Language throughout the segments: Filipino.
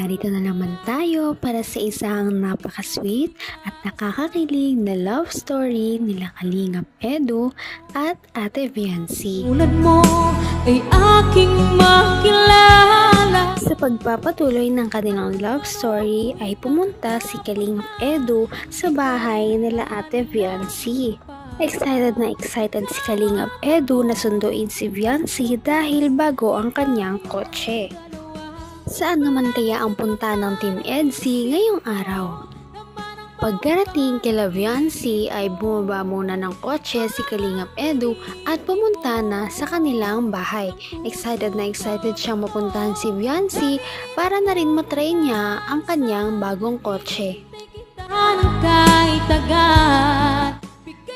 Narito na naman tayo para sa isang napaka-sweet at nakakakilig na love story nila Kalingap Edu at Ate Viancy. Tulad mo ay aking makilala. Sa pagpapatuloy ng kanilang love story ay pumunta si Kalingap Edu sa bahay nila Ate Viancy. Excited na excited si Kalingap Edu na sunduin si Viancy dahil bago ang kanyang kotse. Saan naman kaya ang punta ng Team EDSI ngayong araw? Pagkarating kila Viancy ay bumaba muna ng kotse si Kalingap Edu at pumunta na sa kanilang bahay. Excited na excited siyang mapuntahan si Viancy para na rin matry niya ang kanyang bagong kotse.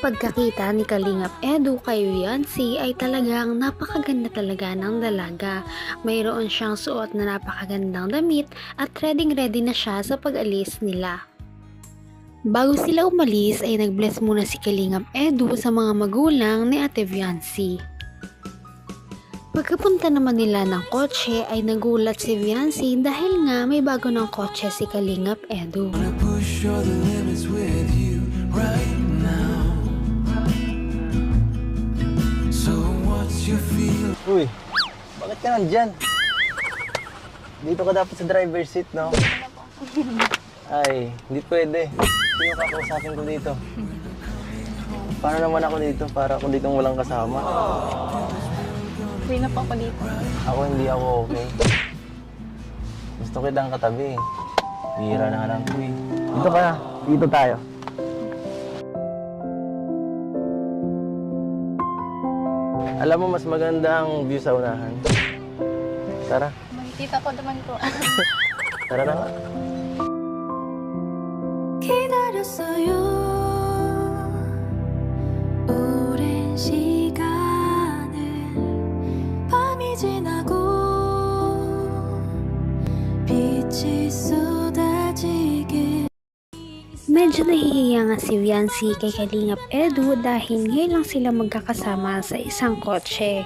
Pagkakita ni Kalingap Edu kay Viancy ay talagang napakaganda talaga ng dalaga. Mayroon siyang suot na napakagandang damit at ready na siya sa pag-alis nila. Bago sila umalis ay nag-bless muna si Kalingap Edu sa mga magulang ni Ate Viancy. Pagkapunta naman nila ng kotse ay nagulat si Viancy dahil nga may bago ng kotse si Kalingap Edu. Uy, bakit ka nandyan? Dito ka dapat sa driver's seat, no? Ay, hindi pwede. Sino kakausapin ko dito? Paano naman ako dito? Para ako ditong walang kasama. Okay na po ako dito. Ako hindi ako okay. Gusto kitang katabi. Bihira na nga lang ko eh. Dito ka na. Dito tayo. Alam mo, mas maganda ang view sa unahan. Tara. Makikita ko naman po. Tara na nga. 기다렸어요. 오랜 시간을 밤이 지나고 빛이 쏟아지게. Medyo nahihiya nga si Viancy kay Kalingap Edu dahil ngayon lang sila magkakasama sa isang kotse.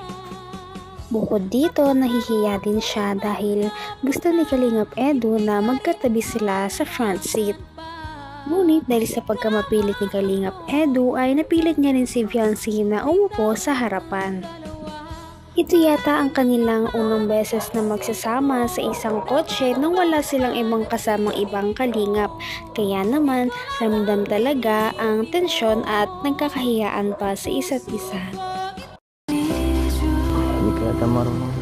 Bukod dito, nahihiya din siya dahil gusto ni Kalingap Edu na magkatabi sila sa front seat. Ngunit dahil sa pagkamapilit ni Kalingap Edu ay napilit niya rin si Viancy na umupo sa harapan. Ito yata ang kanilang unang beses na magsasama sa isang kotse nang wala silang ibang kasamang ibang kalingap. Kaya naman, ramdam talaga ang tensyon at nagkakahiyaan pa sa isa't isa. Hindi ka yata marunong.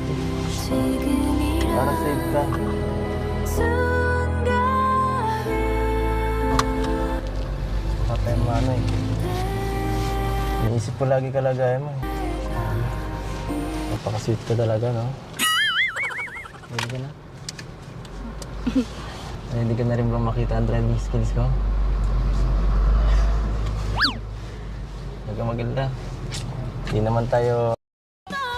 Para safe ka. Patay mo ano eh. Iniisip ko lagi kalagayan mo. Napaka-sweet ka talaga, no? Ready ka na? Ready ka na rin ba makita ang driving skills ko? Huwag ka mag-alala. Hindi naman tayo...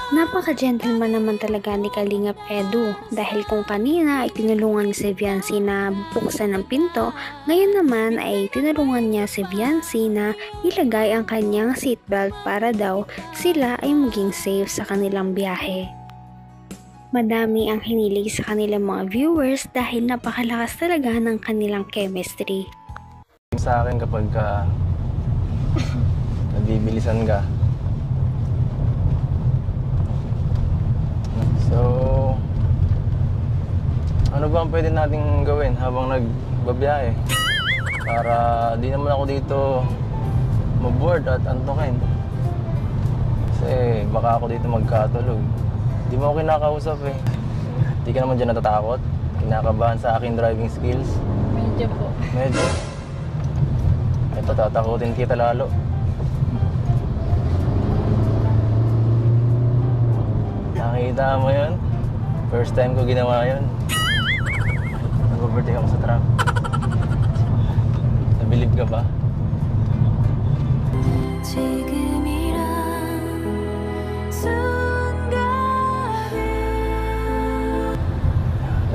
Napaka-gentleman naman talaga ni Kalingap Edu dahil kung kanina ay tinulungan ni si Viancy na buksan ng pinto, ngayon naman ay tinulungan niya si Viancy na ilagay ang kanyang seatbelt para daw sila ay maging safe sa kanilang biyahe. Madami ang hinilig sa kanilang mga viewers dahil napakalakas talaga ng kanilang chemistry. Sa akin kapag nabibilisan ka, so, ano ba ang pwede nating gawin habang nagbabiyahe? Para di naman ako dito maboard at antukin. Kasi baka ako dito magkatulog. Di mo ako kinakausap eh. Di ka naman dyan natatakot? Kinakabahan sa aking driving skills? Medyo po. Medyo. Ito, tatakutin kita lalo. Nakita mo yun? First time ko ginawa yun. Nag-overtake ako sa truck. Nabilib ka ba?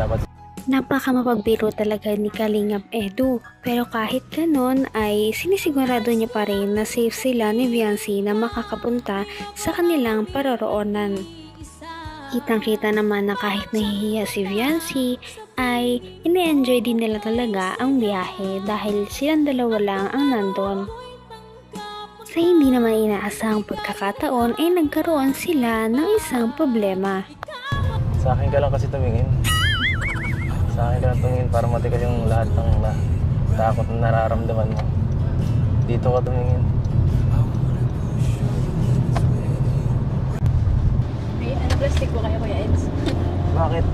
Dapat. Napaka-mapagbiro talaga ni Kalingap Edu, pero kahit ganon ay sinisigurado niya pa rin na safe sila ni Viancy na makakapunta sa kanilang paroroonan. Kitang-kita naman na kahit nahihiya si Viancy, ay ine-enjoy din nila talaga ang biyahe dahil silang dalawa lang ang nandun. Sa hindi naman inaasahang pagkakataon ay nagkaroon sila ng isang problema. Sa akin ka lang kasi tumingin. Sa akin ka lang tumingin para matigal yung lahat ng takot na nararamdaman mo. Dito ka tumingin. May ano plastic po kayo, Kuya Eds? Bakit?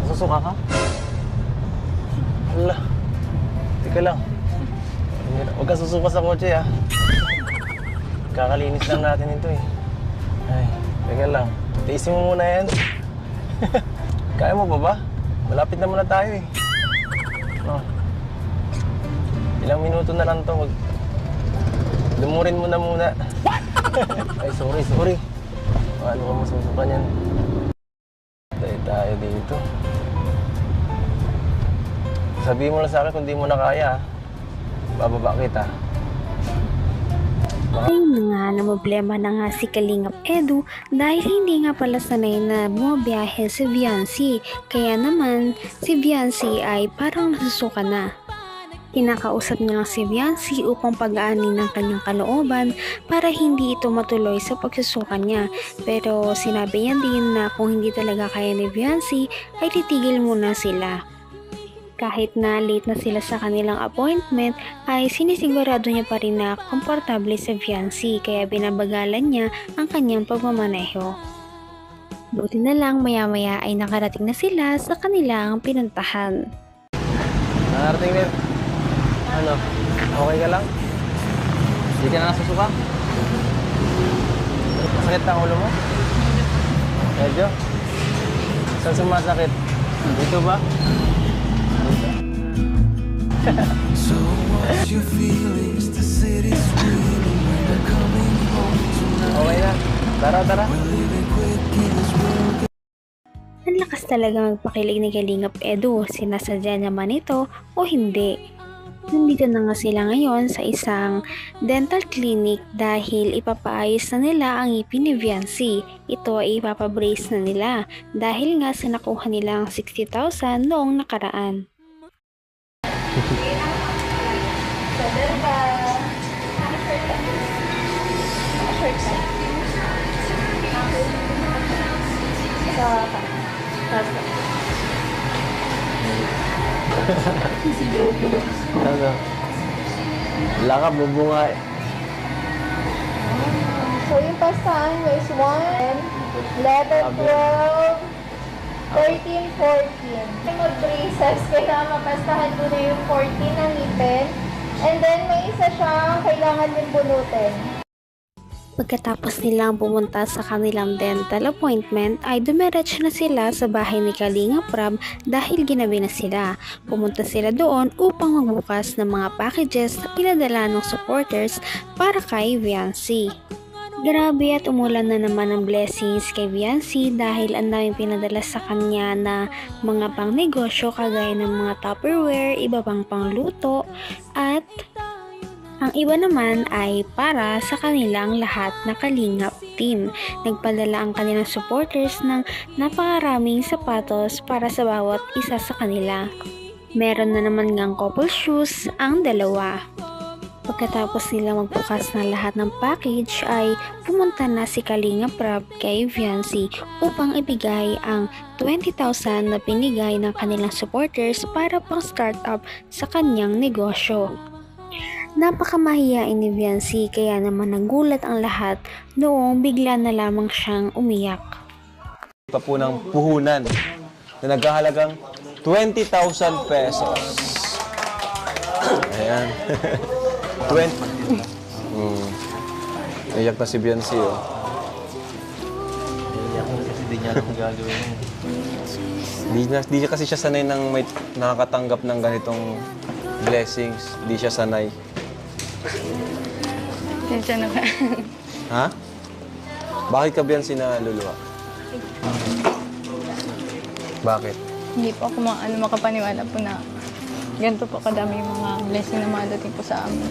Susuka ka? Hala. Teka lang. Huwag ka susuka sa kotse ha. Kakalinis lang natin ito eh. Ay, teka lang. Tiisin mo muna yan. Kaya mo pa ba? Malapit na muna tayo eh. No. Ilang minuto na lang to. Lumurin mo na muna. Ay, sorry. Paano ka masusuka niyan? Tayo dito. Sabihin mo lang sa akin kung di mo na kaya. Bababa kita. Ayun na nga na problema na nga si Kalingap Edu dahil hindi nga pala sanay na bumabiyahe si Viancy. Kaya naman si Viancy ay parang nasusuka na. Kinakausap niya lang si Viancy upang pag-aanin ng kanyang kalooban para hindi ito matuloy sa pagsusuka niya. Pero sinabi niya din na kung hindi talaga kaya ni Viancy ay titigil muna sila. Kahit na late na sila sa kanilang appointment ay sinisigurado niya pa rin na komportable si Viancy kaya binabagalan niya ang kanyang pagmamaneho. Buti na lang maya-maya ay nakarating na sila sa kanilang pinuntahan. Nakarating din. Ano? Okay ka lang? Hindi ka na nasusuka? Masakit ang ulo mo? Medyo? Saan sumasakit? Dito ba? So what's your feelings? The city's screaming when you're coming home tonight. Okay na. Tara. We're living quick in this world. Ang lakas talaga magpakilig ni Kalingap Edu, sinasadya niya man ito o hindi. Nandito na nga sila ngayon sa isang dental clinic dahil ipapaayos na nila ang ngipin ni Viancy. Ito ay ipapabrace na nila dahil nga sa nakuha nilang 60,000 noong nakaraan. Ano? Wala ka, bubunga eh. So yung pastahan nyo is 1, 11, 12, 13, 14. Mag-braces, kailangan mapastahan mo na yung 14 ng ngipin. And then may isa siyang kailangan din bunutin. Pagkatapos nilang pumunta sa kanilang dental appointment ay dumiretso na sila sa bahay ni Kalingap Rab dahil ginabi na sila. Pumunta sila doon upang magbukas ng mga packages na pinadala ng supporters para kay Viancy. Grabe at umulan na naman ng blessings kay Viancy dahil ang daming pinadala sa kanya na mga pang negosyo kagaya ng mga Tupperware, iba pang pangluto at ang iba naman ay para sa kanilang lahat na Kalingap team. Nagpadala ang kanilang supporters ng napakaraming sapatos para sa bawat isa sa kanila. Meron na naman ngang couple shoes ang dalawa. Pagkatapos nila magbukas ng lahat ng package ay pumunta na si Kalingap Rab kay Viancy upang ibigay ang 20,000 na pinigay ng kanilang supporters para pang start-up sa kanyang negosyo. Napakamahiyain ni Viancy kaya naman nagulat ang lahat noong bigla na lamang siyang umiyak. Pa po ng puhunan na nagkahalagang 20,000 pesos. Ayan. 20. Iyak na si Viancy, oh. Iyak na kasi di niya alam kung gagawin. Di kasi siya sanay ng may nakakatanggap ng ganitong blessings. Di siya sanay. Diyan na ba? Ha? Bakit ka Viancy na luluha? Bakit? Hindi po ako makapaniwala po na ganito po kadami yung mga blessing na madating po sa amin.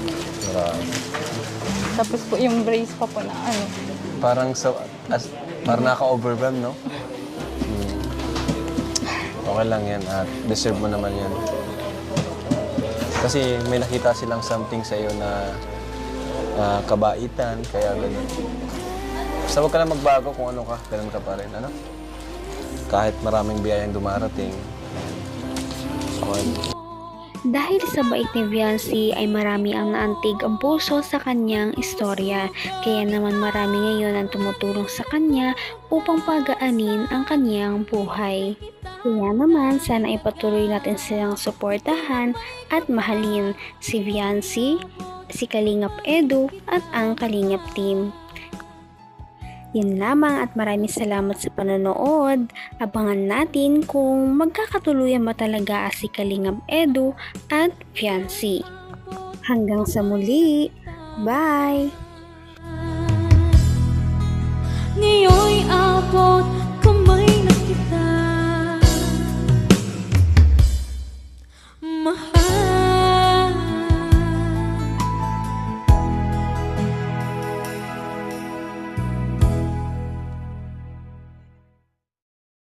Marami. Tapos po yung brace pa po na Parang sa Parang naka-overwhelm, no? Okay lang yan at deserve mo naman yan. Kasi may nakita silang something sa'yo na kabaitan, kaya ganun. Basta huwag ka lang magbago kung ano ka, ganun ka pa rin, ano? Kahit maraming biyayang dumarating. Okay. Dahil sa bait ni Viancy ay marami ang naantig ang puso sa kanyang istorya. Kaya naman marami ngayon ang tumutulong sa kanya upang pagaanin ang kanyang buhay. Kaya naman sana ipatuloy natin silang suportahan at mahalin si Viancy, si Kalingap Edu at ang Kalingap team. Yan lamang at maraming salamat sa panonood. Abangan natin kung magkakatuluyan ba talaga si Kalingap Edu at Viancy. Hanggang sa muli. Bye!